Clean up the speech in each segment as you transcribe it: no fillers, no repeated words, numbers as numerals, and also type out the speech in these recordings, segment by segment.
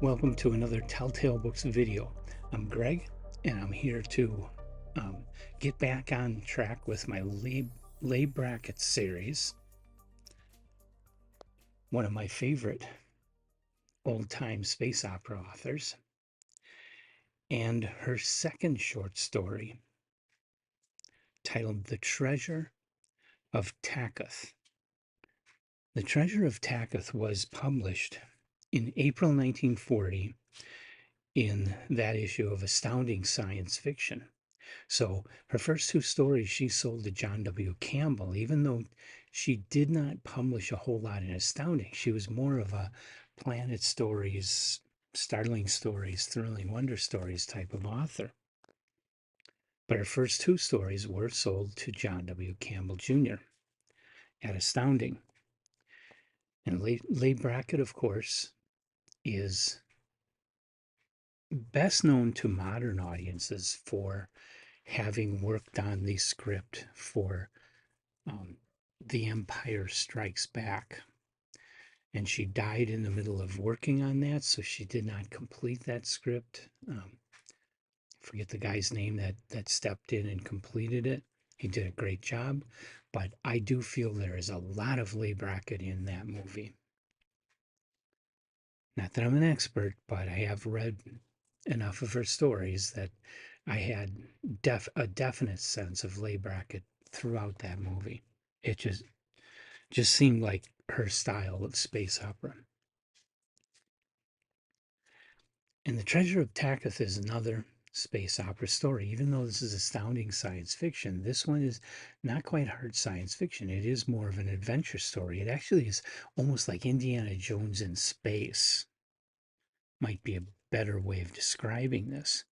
Welcome to another Telltale Books video. I'm Greg, and I'm here to um, get back on track with my Leigh Brackett series, one of my favorite old-time space opera authors, and her second short story titled The Treasure of Ptakuth. The Treasure of Ptakuth was published in April 1940 in that issue of Astounding Science Fiction. So her first two stories she sold to John W. Campbell, even though she did not publish a whole lot in Astounding. She was more of a Planet Stories, Startling Stories, Thrilling Wonder Stories type of author. But her first two stories were sold to John W. Campbell Jr. at Astounding. And Leigh Brackett, of course, is best known to modern audiences for having worked on the script for um, The Empire Strikes Back. And she died in the middle of working on that, so she did not complete that script. Forget the guy's name that stepped in and completed it. He did a great job, but I do feel there is a lot of Leigh Brackett in that movie. Not that I'm an expert, but I have read enough of her stories that I had a definite sense of Leigh Brackett throughout that movie. It just seemed like her style of space opera. And The Treasure of Ptakuth is another space opera story. Even though this is astounding science fiction, this one is not quite hard science fiction. It is more of an adventure story. It actually is almost like Indiana Jones in space, might be a better way of describing this.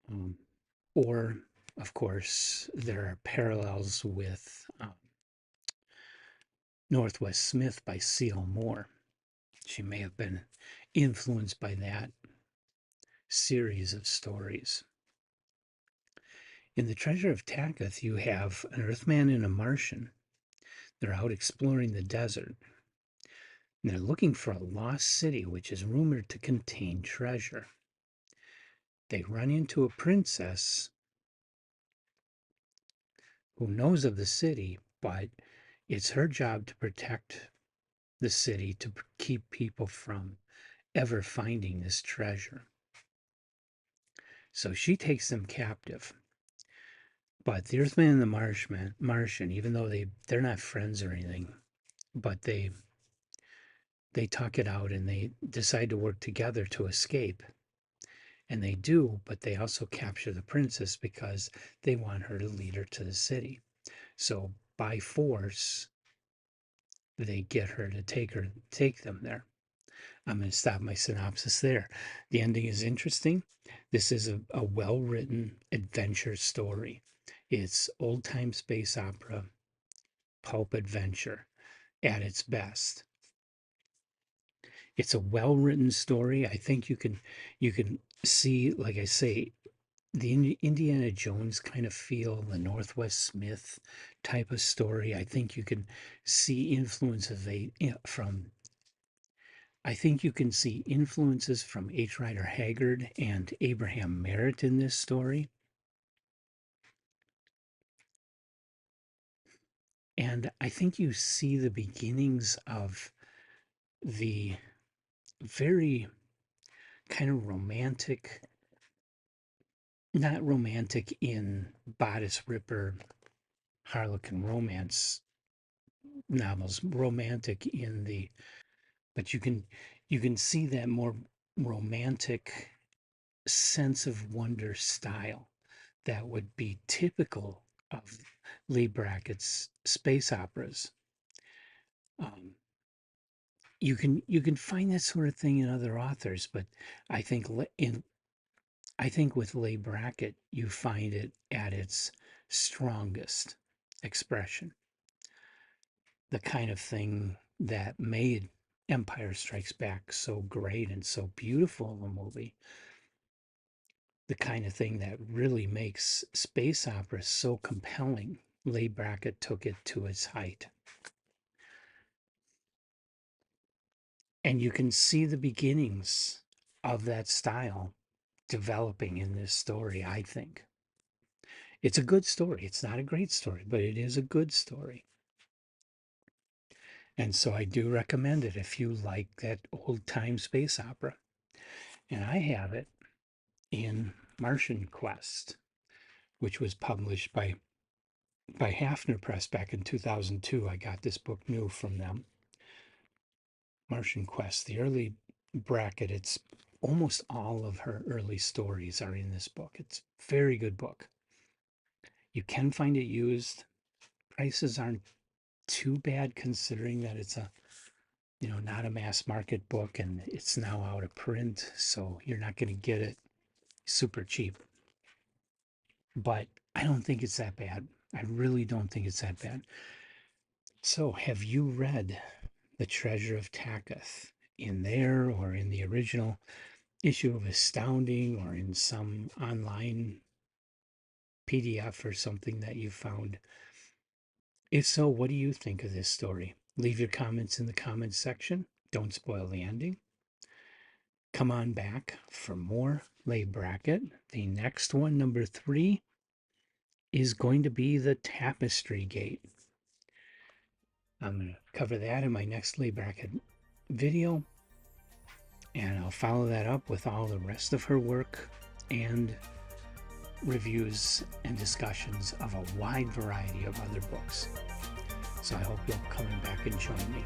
Um, or, of course, there are parallels with Northwest Smith by C.L. Moore. She may have been influenced by that series of stories. In The Treasure of Ptakuth, you have an Earthman and a Martian. They're out exploring the desert. And they're looking for a lost city which is rumored to contain treasure. They run into a princess who knows of the city, but it's her job to protect the city, to keep people from ever finding this treasure. So she takes them captive. But the Earthman and the Martian, even though they're not friends or anything, but they talk it out and they decide to work together to escape. And they do, but they also capture the princess because they want her to lead her to the city. So by force, they get her to take them there. I'm going to stop my synopsis there. The ending is interesting. This is a well-written adventure story. It's old-time space opera, pulp adventure at its best. It's a well-written story. I think you can see, like I say, the Indiana Jones kind of feel, the Northwest Smith type of story. I think you can see influences from H. Rider Haggard and Abraham Merritt in this story. And I think you see the beginnings of the very kind of romantic, not romantic in bodice ripper Harlequin romance novels, romantic in the, but you can see that more romantic sense of wonder style that would be typical of Leigh Brackett's space operas. Um, you can find that sort of thing in other authors, but I think I think with Leigh Brackett you find it at its strongest expression. The kind of thing that made Empire Strikes Back so great and so beautiful a movie. The kind of thing that really makes space opera so compelling. Leigh Brackett took it to its height. And you can see the beginnings of that style developing in this story, I think. It's a good story. It's not a great story, but it is a good story. And so I do recommend it if you like that old time space opera. And I have it in Martian Quest, which was published by Hafner Press back in 2002. I got this book new from them. Martian Quest, the early Brackett. It's almost all of her early stories are in this book. It's a very good book. You can find it used. Prices aren't too bad considering that it's a not a mass market book and it's now out of print, so you're not going to get it super cheap. But I don't think it's that bad. I really don't think it's that bad. So, have you read The Treasure of Ptakuth in there or in the original issue of Astounding or in some online PDF or something that you found? If so, what do you think of this story? Leave your comments in the comments section. Don't spoil the ending. Come on back for more Leigh Brackett. The next one, number 3, is going to be the Tapestry Gate. I'm going to cover that in my next Leigh Brackett video, and I'll follow that up with all the rest of her work and reviews and discussions of a wide variety of other books. So I hope you'll come back and join me.